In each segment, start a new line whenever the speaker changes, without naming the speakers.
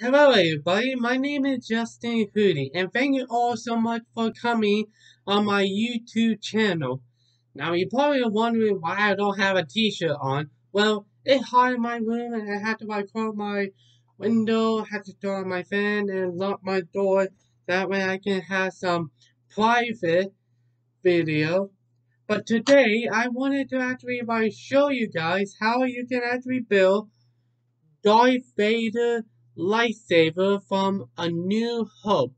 Hello everybody, my name is Justin Hootie, and thank you all so much for coming on my YouTube channel. Now you're probably wondering why I don't have a t-shirt on. Well, it's hot in my room and I had to close my window, had to turn on my fan and lock my door. That way I can have some private video. But today I wanted to actually show you guys how you can actually build Darth Vader lightsaber from A New Hope.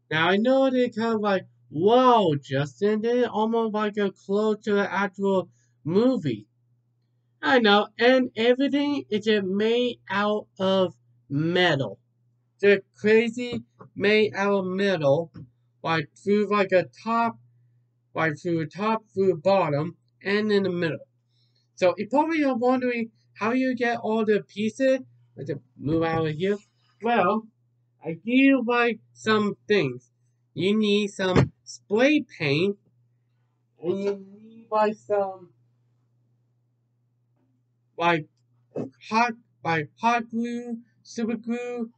Now I know they're kind of whoa, Justin, they're almost like a close to the actual movie. I know, and everything is just made out of metal. They're crazy made out of metal, through a top, through the top, through the bottom, and in the middle. So you probably are wondering how you get all the pieces. Let's just move out of here. Well, I give you some things. You need some spray paint, and you need some like hot hot glue, super glue,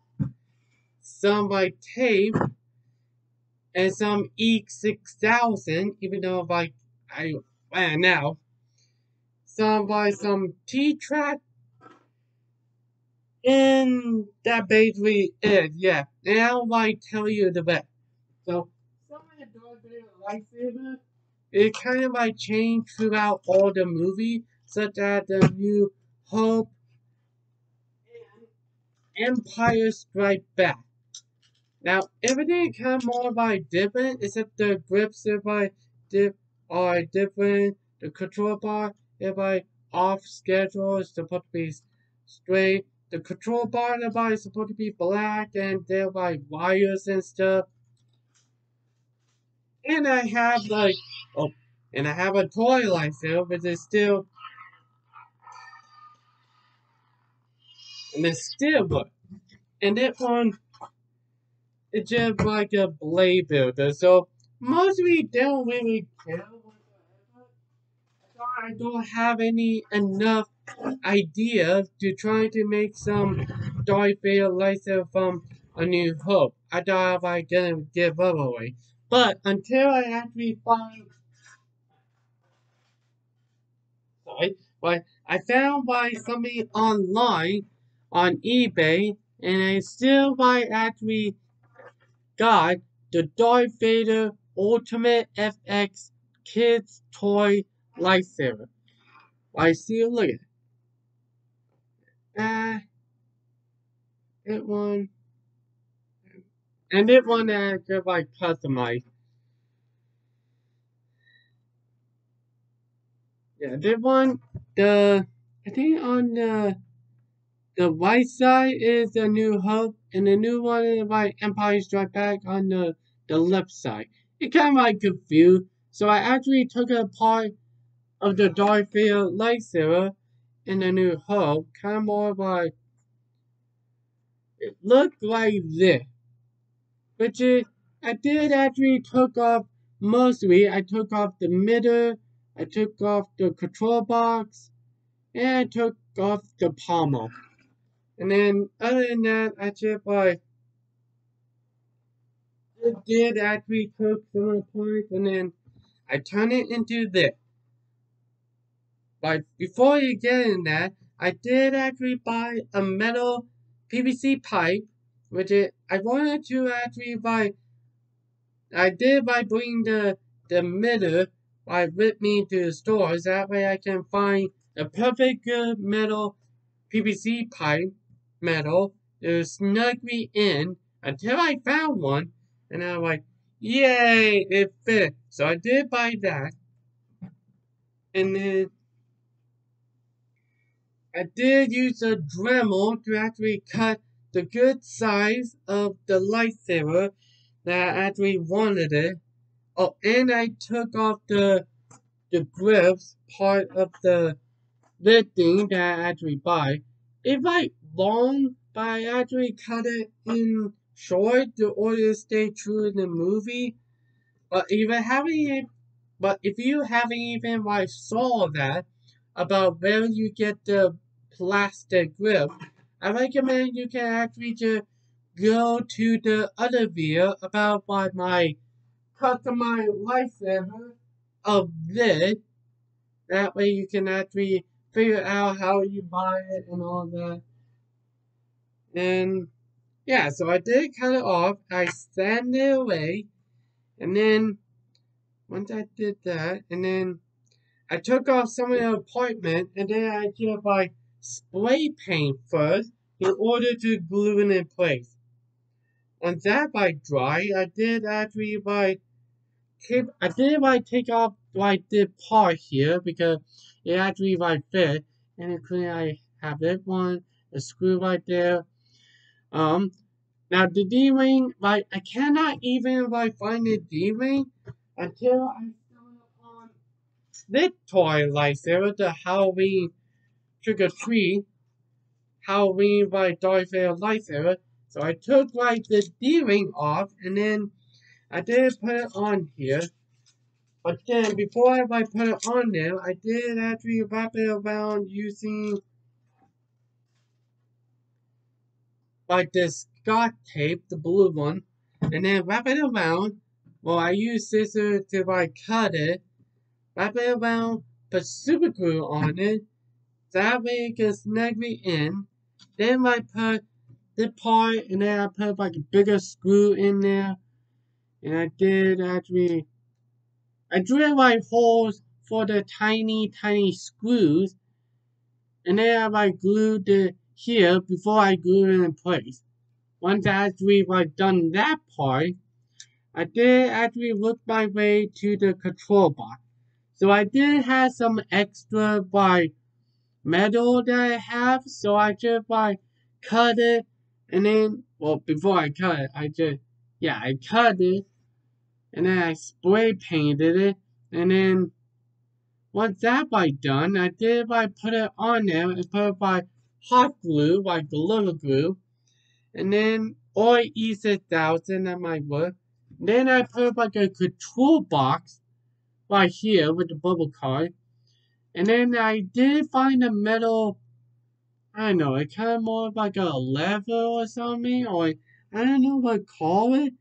some tape, and some E6000. Even though I ran out, some T-track. And that basically is, yeah. And I'll tell you the best. So some of the Darth Vader lightsaber, it kind of changed throughout all the movies, such as the New Hope and Empire Strike Back. Now everything kind of more different, except the grips are are different. The control bar is off schedule. It's supposed to be straight. The control bar is supposed to be black, and they're wires and stuff. And I have oh, and I have a toy lightsaber, but it's still and it's still good. And that one it's just like a blade builder, so mostly they don't really care whatsoever. I don't have any enough idea to try to make some Darth Vader lightsaber from A New Hope. I thought I was gonna give up away. But until I actually find sorry, but I found somebody online on eBay and I still actually got the Darth Vader Ultimate FX Kids Toy Lightsaber. I still look at it. It one and it one that I could customize. Yeah, this one the I think on the right side is the New Hope, and the new one is Empire Strike Back on the left side. It kind of confused, so I actually took a part of the Darth Vader lightsaber in the New Hope, kind of more it looked like this, which is I did actually took off mostly. I took off the middle, I took off the control box, and I took off the pommel. And then other than that, I just it did actually took some of the points, and then I turned it into this. But before you get in that, I did actually buy a metal PVC pipe, which I wanted to actually buy. I did by bringing the middle with me to the stores. That way I can find a perfect good metal PVC pipe metal to snug me in until I found one, and I'm yay, it fit. So I did buy that, and then I did use a Dremel to actually cut the good size of the lightsaber that I actually wanted it. Oh, and I took off the grips part of the thing that I actually buy. It's long, but I actually cut it in short to order to stay true in the movie. But if you haven't even saw that about where you get the plastic grip, I recommend you can actually just go to the other video about my customized lightsaber of this. That way you can actually figure out how you buy it and all that. And yeah, so I did cut it off. I sand it away. And then once I did that, and then I took off some of the apartment, and then I did my spray paint first in order to glue it in place. Once that by dry, I did actually take off like the part here because it actually like fit, and including I have this one, a screw right there. Um, Now the D-ring, like I cannot even like find the D-ring until I stumble upon this toy lightsaber, the Halloween trick or treat Halloween by Darth Vader lightsaber. So I took like the D-ring off, and then I did put it on here. But then before I like put it on there, I did actually wrap it around using like this Scotch tape, the blue one, and then wrap it around. Well, I use scissors to like cut it, wrap it around, put super glue on it, that way it gets snugly in. Then I put the part, and then I put like a bigger screw in there, and I did actually, I drilled like holes for the tiny screws, and then I like glued it here before I glue it in place. Once I actually like done that part, I did actually work my way to the control box. So I did have some extra like metal that I have, so I just like cut it, and then well before I cut it, I cut it, and then I spray painted it, and then once that by done, I did like put it on there and put it by hot glue, like Gorilla Glue, and then or E6000 that might work. Then I put like a control box right here with the bubble card. And then I did find a metal, I don't know, it kind of more like a lever or something, or I don't know what to call it.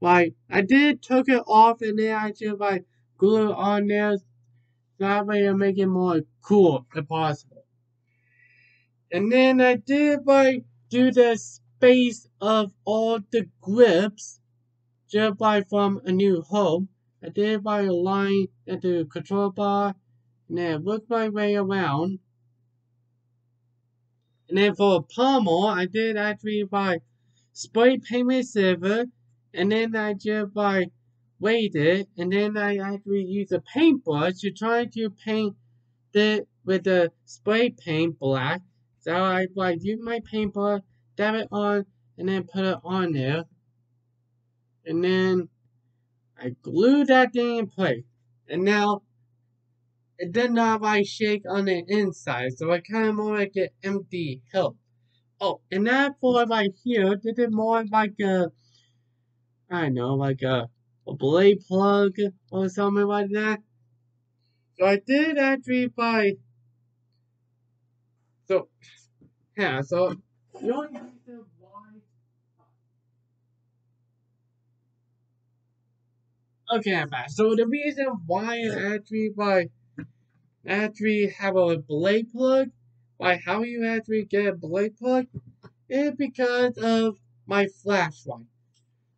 Like, I did took it off, and then I just like glue it on there. That way to make it more cool if possible. And then I did like do the space of all the grips just by from A New Hope. I did by a line at the control bar, and then worked my way around. And then for a pommel, I did actually by spray paint with silver, and then I just by weighted, and then I actually use a paintbrush to try to paint it with the spray paint black. So I like use my paintbrush, dab it on, and then put it on there, and then I glue that thing in place. And now it did not like shake on the inside, so I kind of more like an empty hilt. Oh, and that for right here, did it more like I don't know, like a blade plug or something like that. So I did actually buy, so, yeah, so, the only reason why, okay, I'm back. So the reason why I actually have a blade plug, like how you actually get a blade plug, is because of my flashlight.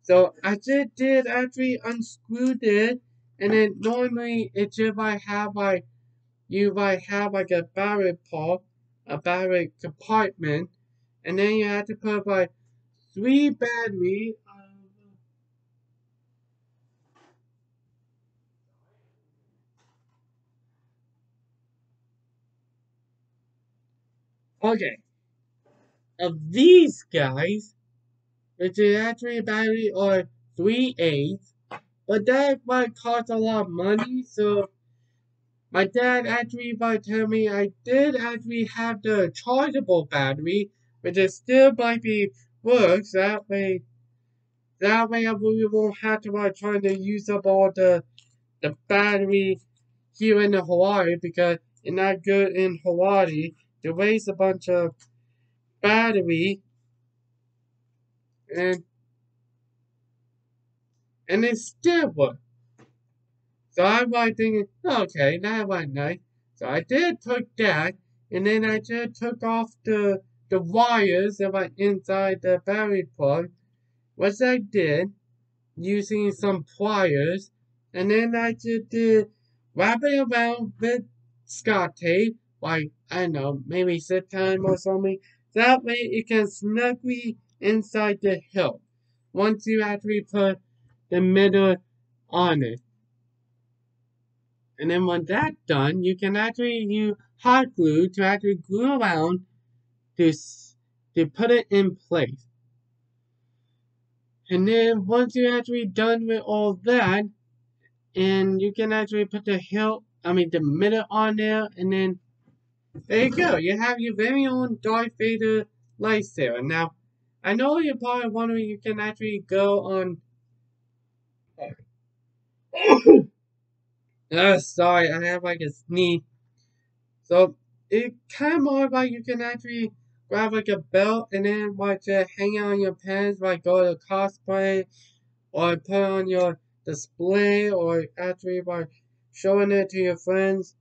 So I just did actually unscrew it, and then normally it just might have like you might have like a battery port, a battery compartment, and then you have to put like three batteries. Okay, of these guys, which is actually a battery or 3/8, but that might cost a lot of money, so my dad actually might tell me I did actually have the chargeable battery, which is still might be works. That way I really won't have to like trying to use up all the battery here in the Hawaii because it's not good in Hawaii to waste a bunch of battery, and it still worked. So I was thinking, okay, that was nice. So I did took that, and then I just took off the wires that were inside the battery plug, which I did using some pliers, and then I just did wrap it around with Scotch tape, like I don't know, maybe zip time or something. That way it can snugly inside the hilt once you actually put the middle on it. And then when that's done, you can actually use hot glue to actually glue around to put it in place. And then once you're actually done with all that, and you can actually put the middle on there, and then there you go. You have your very own Darth Vader lightsaber. Now, I know you're probably wondering you can actually go on. Sorry, I have like a sneeze. So it kind of more like you can actually grab like a belt and then like just hang it on your pants, like go to cosplay or put it on your display or actually by showing it to your friends.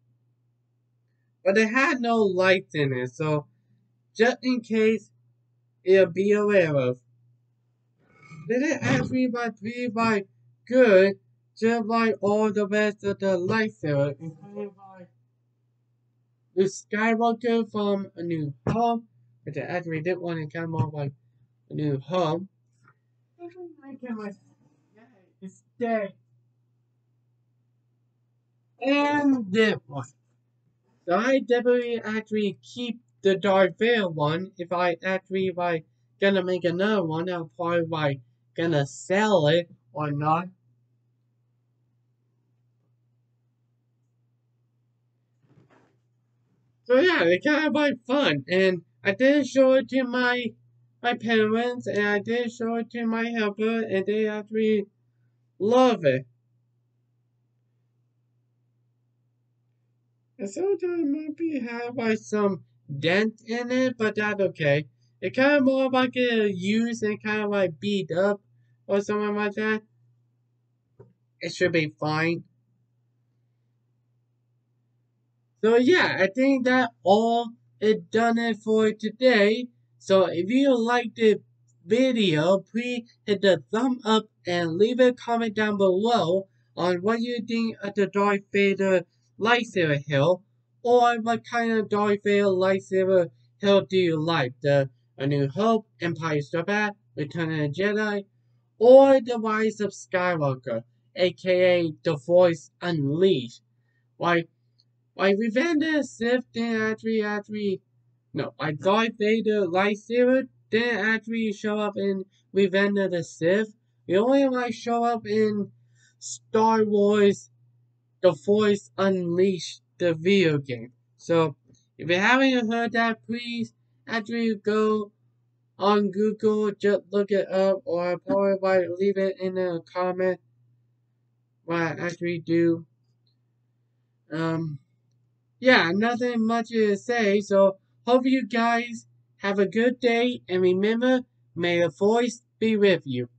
But it had no lights in it, so just in case it'll be aware of. Did it actually be like good, just like all the rest of the lightsaber, including like the Skywalker from A New Hope, which I actually did want to come off like A New Hope. It's dead. And this one. So I definitely actually keep the Darth Vader one. If I actually like gonna make another one, I'll probably like gonna sell it or not. So yeah, it's kind of like fun. And I did show it to my parents and I did show it to my helper and they actually love it. And sometimes maybe have like some dent in it, but that's okay. It kind of more like a used and kind of like beat up or something like that. It should be fine. So yeah, I think that all it done it for today. So if you like the video, please hit the thumb up and leave a comment down below on what you think of the Darth Vader lightsaber hill, or what kind of Darth Vader lightsaber hill do you like? The A New Hope, Empire Strikes Back, Return of the Jedi, or The Rise of Skywalker, aka The Force Unleashed. Like Revenge of the Sith didn't actually no, like Darth Vader lightsaber didn't actually show up in Revenge of the Sith. It only like show up in Star Wars The Force Unleashed, the video game. So if you haven't heard that, please actually go on Google, just look it up, or probably like leave it in a comment what I actually do. Um yeah, nothing much to say. So, hope you guys have a good day. And remember, may the force be with you.